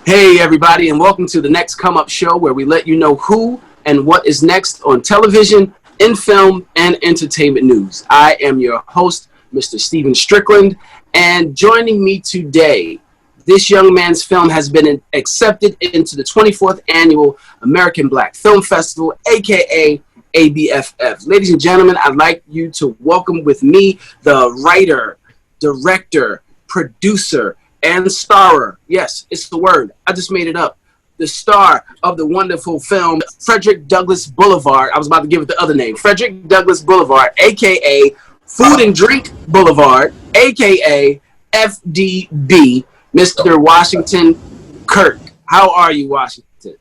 Hey everybody, and welcome to the Next Come Up show, where we let you know who and what is next on television, in film, and entertainment news. I am your host, Mr. Steven Strickland, and joining me today, this young man's film has been accepted into the 24th Annual American Black Film Festival, aka ABSF. Ladies and gentlemen, I'd like you to welcome with me the writer, director, producer, and starrer. Yes, it's the word. I just made it up. The star of the wonderful film Frederick Douglass Boulevard. I was about to give it the other name. Frederick Douglass Boulevard, a.k.a. Food and Drink Boulevard, a.k.a. F.D.B, Mr. Washington Kirk. How are you, Washington?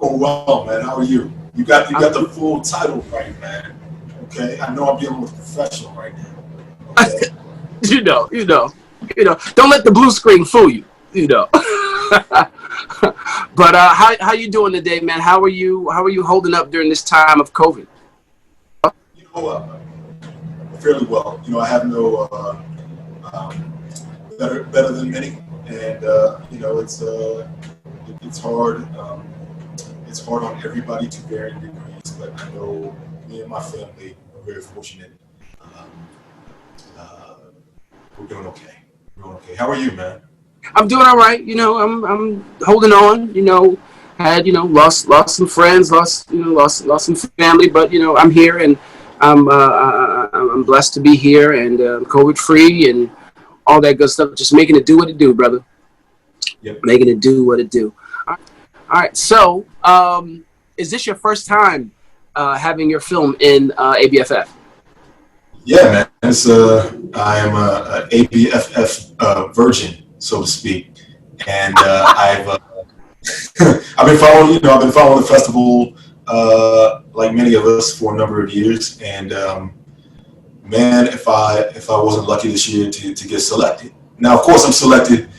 Oh, well, man. How are you? You got the full title right, man. Okay? I know I'm dealing with a professional right now. Okay? You know. Don't let the blue screen fool you. But how you doing today, man? How are you holding up during this time of COVID? You know, fairly well. You know, I have no better than many, and you know, it's hard. It's hard on everybody to varying degrees, but I know me and my family are very fortunate. We're doing okay. How are you, man? I'm doing all right. You know, I'm holding on. You know, had lost some friends, lost some family, but I'm here, and I'm blessed to be here, and COVID free and all that good stuff. Just making it do what it do, brother. Yep. Making it do what it do. All right. So, is this your first time having your film in ABFF? Yeah, man. I am a ABFF virgin, so to speak, and I've been following the festival like many of us for a number of years, and man, if I wasn't lucky this year to get selected. Now, of course, I'm selected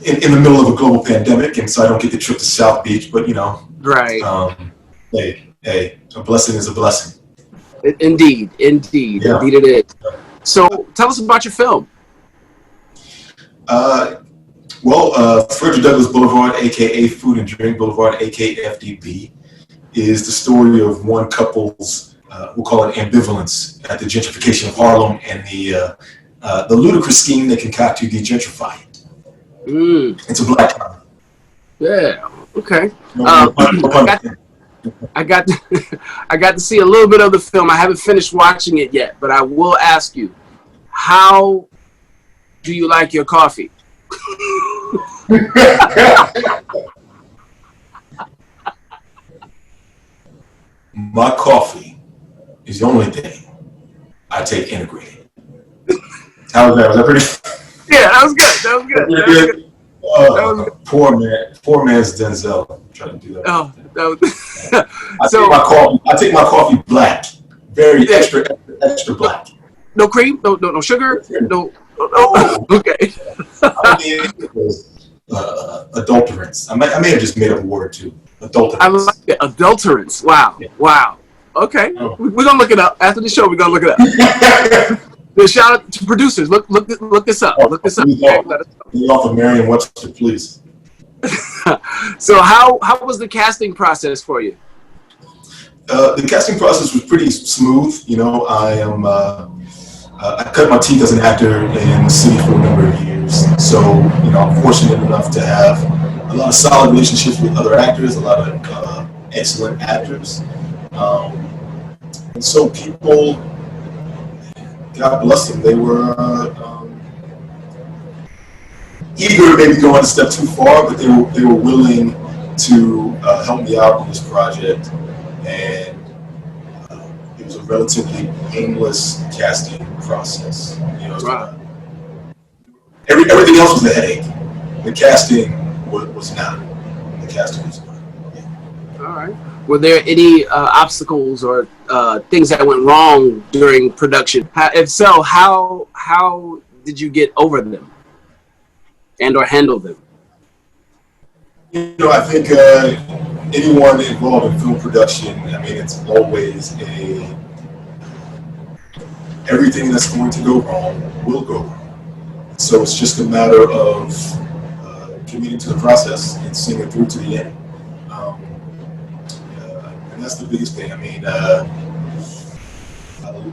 in the middle of a global pandemic, and so I don't get the trip to South Beach, but right. Hey, a blessing is a blessing. Indeed, Yeah. Indeed it is. So, tell us about your film. Frederick Douglass Boulevard, aka Food and Drink Boulevard, aka F.D.B, is the story of one couple's, we'll call it ambivalence at the gentrification of Harlem and the ludicrous scheme they concoct to de-gentrify it. It's a black comedy. Yeah. Okay. I got to see a little bit of the film. I haven't finished watching it yet, but I will ask you, how do you like your coffee? My coffee is the only thing I take integrated. How was that? Was that pretty? Yeah, that was good. Poor man's Denzel trying to do that. Oh, that was. I take my coffee black, very extra black. No cream, no sugar, no. Okay. I mean, adulterants. I may have just made up a word too. Adulterants. I like it. Adulterants. Wow. Yeah. Wow. Okay. Oh. We're gonna look it up after the show. We're gonna look it up. Shout out to producers. Look this up. Look this up. Leave off of Merriam-Webster, please. So how was the casting process for you? The casting process was pretty smooth. I cut my teeth as an actor in the city for a number of years. So, I'm fortunate enough to have a lot of solid relationships with other actors, a lot of excellent actors. And so people, God bless them, they were eager to maybe go on a step too far, but they were willing to help me out on this project. And it was a relatively painless casting process. Wow. Everything else was a headache. The casting was not. The casting was not. Yeah. All right. Were there any obstacles or things that went wrong during production? If so, how did you get over them and or handle them? I think anyone involved in film production, it's always everything that's going to go wrong will go wrong. So it's just a matter of committing to the process and seeing it through to the end. And that's the biggest thing. I mean,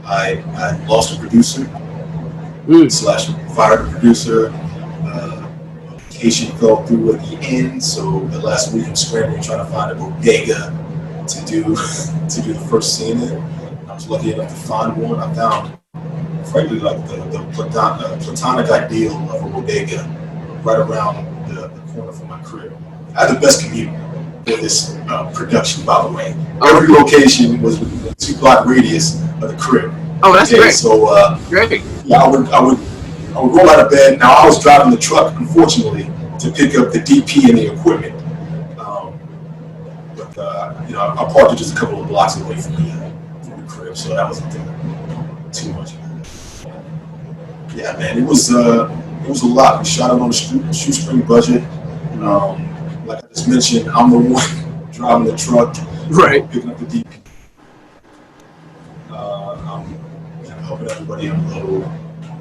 I lost a producer slash fired a producer. Vacation fell through at the end, so the last week I'm scrambling trying to find a bodega to do the first scene in. I was lucky enough to find one. I found, frankly, like the platonic ideal of a bodega right around the corner from my crib. I had the best commute for this production, by the way. Every location was within a 2-block radius of the crib. Oh, that's great. So, great. Yeah, I would roll out of bed. Now, I was driving the truck, unfortunately, to pick up the DP and the equipment. But I parked it just a couple of blocks away from the crib, so that wasn't too much. Yeah, man, it was a lot. We shot it on a shoestring budget. Like I just mentioned, I'm the one driving the truck, right, picking up the DP. I'm kind of helping everybody unload.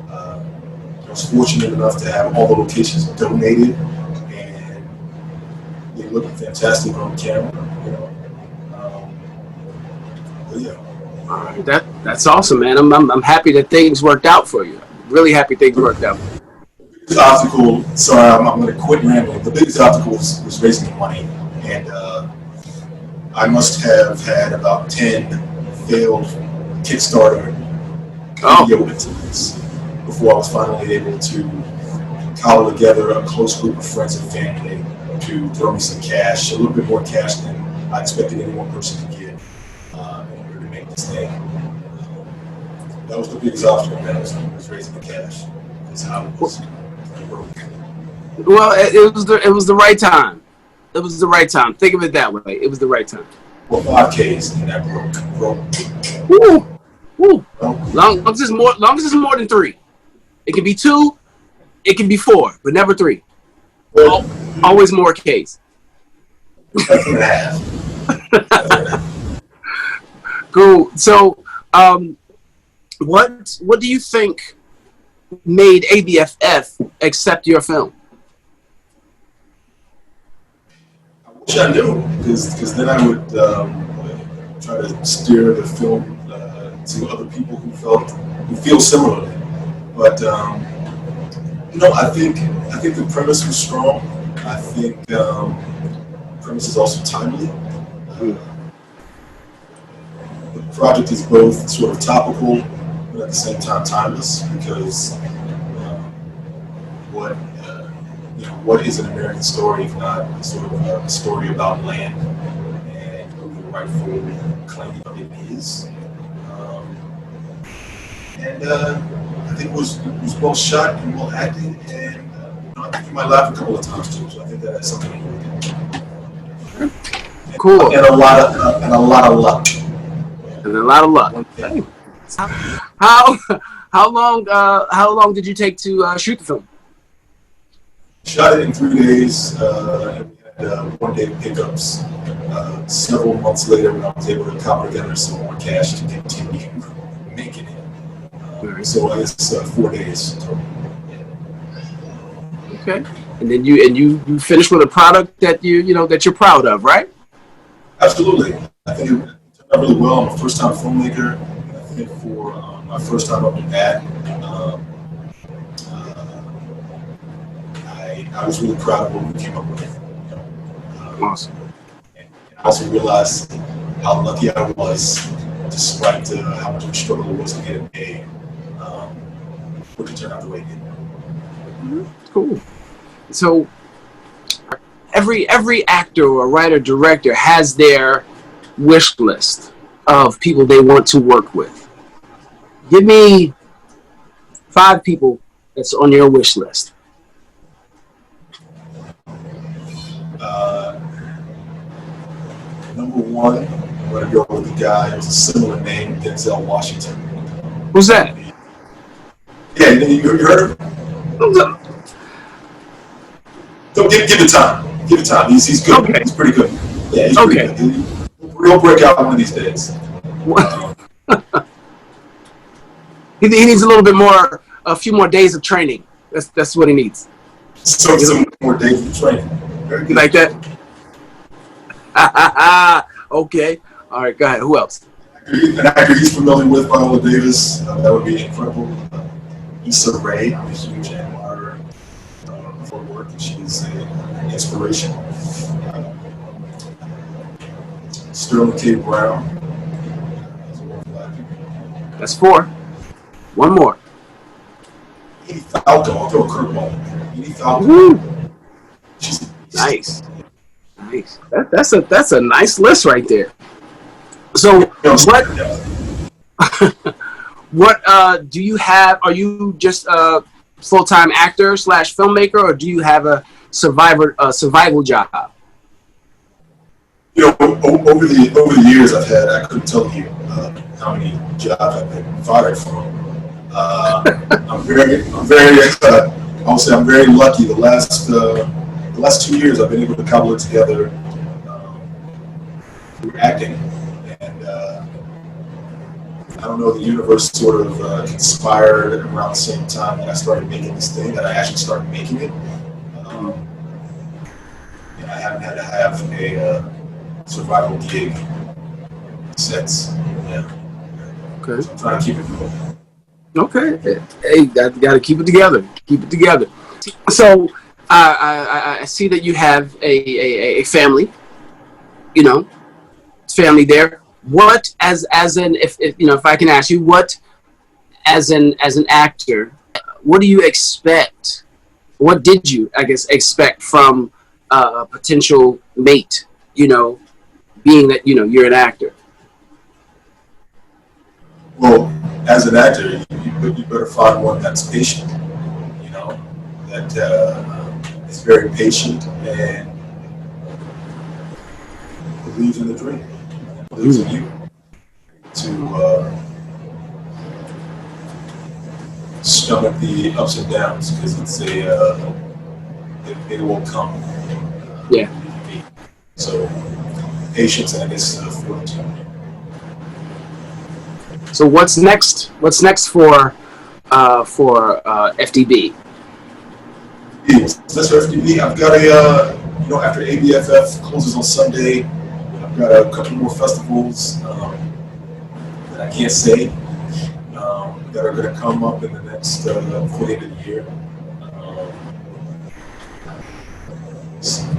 I was fortunate enough to have all the locations donated, and they're looking fantastic on camera. But yeah. That's awesome, man. I'm happy that things worked out for you. Really happy things worked out. The biggest obstacle, sorry, I'm going to quit rambling. The biggest obstacle was raising the money, and I must have had about 10 failed Kickstarter video attempts before I was finally able to cobble together a close group of friends and family to throw me some cash, a little bit more cash than I expected any one person to get in order to make this thing. That was the biggest obstacle, man, was raising the cash. That's how it was broke. Well, it was the right time. It was the right time. Think of it that way. It was the right time. Well, 5Ks and that broke. Woo. Woo. Long as it's more than 3. It can be 2, it can be 4, but never 3. Well, always more Ks. Cool. So, what do you think made ABSF accept your film? I wish I knew, because then I would try to steer the film to other people who feel similarly. But I think the premise was strong. I think the premise is also timely. The project is both sort of topical, but at the same time timeless, because what is an American story if not sort of a story about land and who the rightful claim of it is? And I think it was well shot and well acted, and I think you might laugh a couple of times too. So I think that's something to do. Cool. And a lot of luck. And a lot of luck. Hey. How long did you take to shoot the film? Shot it in 3 days. And we had 1 day pickups. Several months later, when I was able to cobble together some more cash to continue making it. So I guess 4 days total. Okay. And then you finished with a product that that you're proud of, right? Absolutely. I think it turned out really well. I'm a first-time filmmaker. I think for my first time up in that, I was really proud of what we came up with. Awesome. And I also realized how lucky I was, despite how much of a struggle it was to get it made, for it to turn out the way it did. Mm-hmm. Cool. So every actor or writer director has their wish list of people they want to work with. Give me 5 people that's on your wish list. Number 1, I'm going to go with the guy who's a similar name, Denzel Washington. Who's that? Yeah, you heard of him? So give it time. Give it time. He's good. Okay. He's pretty good. Yeah, he's pretty good. He'll break out one of these days. He needs a little bit more, a few more days of training. That's what he needs. So some more days of training. Very good. Like that? Okay. All right, go ahead. Who else? An actor he's familiar with, Viola Davis. That would be incredible. Issa Rae, I'm a huge admirer of her work. She's an inspiration. Sterling K. Brown. That's 4. One more. Edie Falco. I'll throw a curveball. Edie Falco. Woo. She's Nice. Nice. That's a nice list right there. So what do you have? Are you just a full-time actor / filmmaker, or do you have a survival job? You know, over the years I couldn't tell you how many jobs I've been fired from. I'm very lucky. The last 2 years I've been able to cobble it together through acting, and I don't know, the universe sort of conspired around the same time that I started making this thing, that I actually started making it. And I haven't had to have a survival gig since. Yeah. Okay. So I'm trying to keep it going. Okay. Hey, got to keep it together. Keep it together. So I see that you have a family. You know, family there. What if I can ask you, what as an actor, what do you expect? What did you, I guess, expect from a potential mate? You know, being that you're an actor. Well, as an actor, you better find one that's patient. You know, that is very patient and believes in the dream. Believes in you to stomach the ups and downs, because it will come. Yeah. So patience and I guess fortitude. So what's next? What's next for F.D.B? That's for F.D.B. I've got after ABSF closes on Sunday, I've got a couple more festivals that I can't say that are going to come up in the next before the end of the year.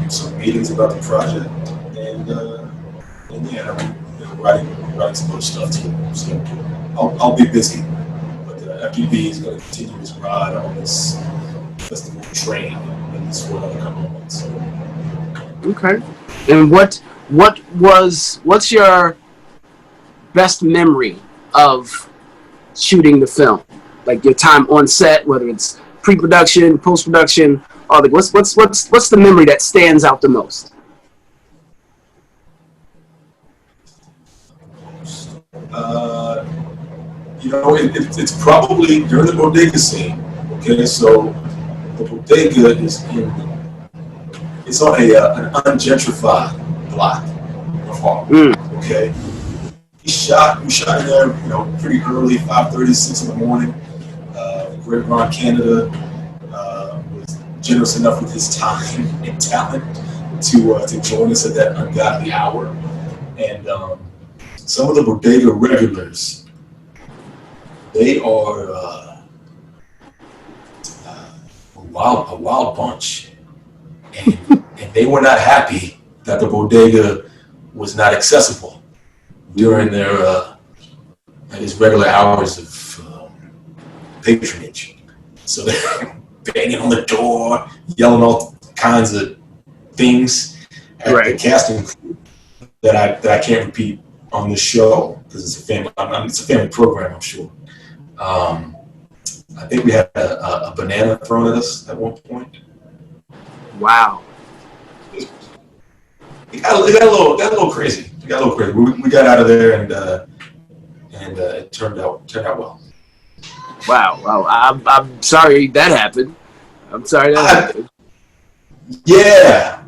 Some meetings about the project, and yeah, I'm writing some other stuff too. So I'll be busy, but F.D.B is going to continue his ride on this festival train in this for another couple of months. So. Okay. And what's your best memory of shooting the film? Like your time on set, whether it's pre-production, post-production, or like what's the memory that stands out the most? It's probably during the bodega scene. Okay, so the bodega is it's on an ungentrified block of Harlem. Okay, we shot in there, pretty early, 5:30, 6 in the morning. Boulevard, Canada was generous enough with his time and talent to join us at that ungodly hour, and some of the bodega regulars, they are a wild bunch, and they were not happy that the bodega was not accessible during their his regular hours of patronage. So they're banging on the door, yelling all kinds of things at the casting crew that I can't repeat on the show because it's a family program, I'm sure. I think we had a banana thrown at us at one point. Wow. It got a little crazy. We got out of there and it turned out well. Wow. I'm sorry that happened. I'm sorry that happened. Yeah.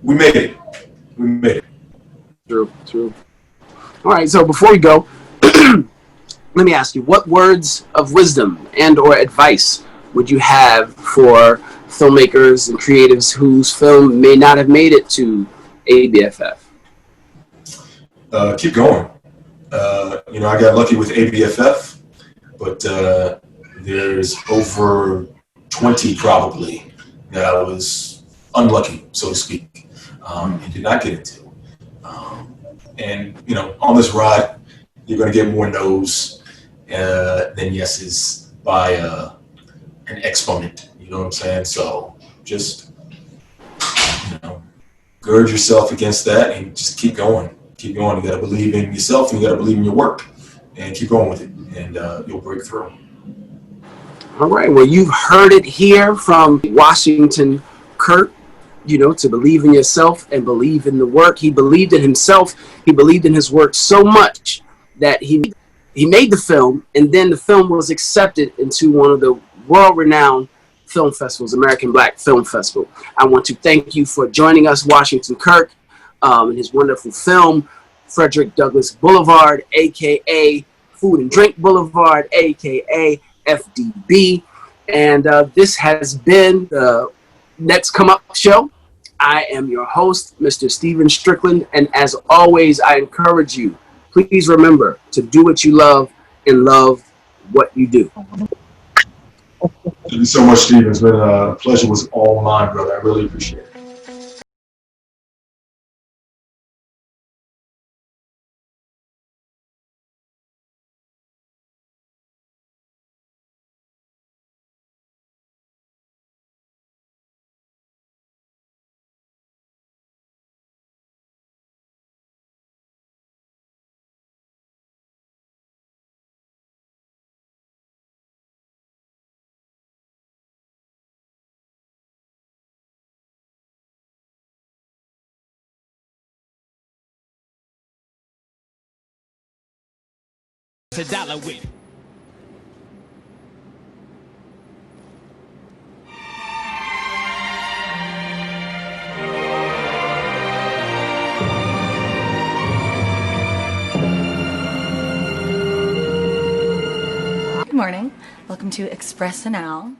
We made it. True. All right, so before we go, let me ask you, what words of wisdom and or advice would you have for filmmakers and creatives whose film may not have made it to ABFF? Keep going. I got lucky with ABFF, but there's over 20 probably that I was unlucky, so to speak, and did not get into. And on this ride, you're going to get more no's than yeses by an exponent. You know what I'm saying? So just gird yourself against that and just keep going. Keep going. You got to believe in yourself and you got to believe in your work, and keep going with it, and you'll break through. All right. Well, you've heard it here from Washington Kirk. To believe in yourself and believe in the work. He believed in himself. He believed in his work so much that he made the film, and then the film was accepted into one of the world-renowned film festivals, American Black Film Festival. I want to thank you for joining us, Washington Kirk, and his wonderful film, Frederick Douglass Boulevard, a.k.a. Food and Drink Boulevard, a.k.a. F.D.B. And this has been the Next Come Up Show. I am your host, Mr. Steven Strickland, and as always, I encourage you, please remember to do what you love and love what you do. Thank you so much, Steven. It's been a pleasure. It was all mine, brother. I really appreciate it. $1 with. Good morning. Welcome to Express an Owl.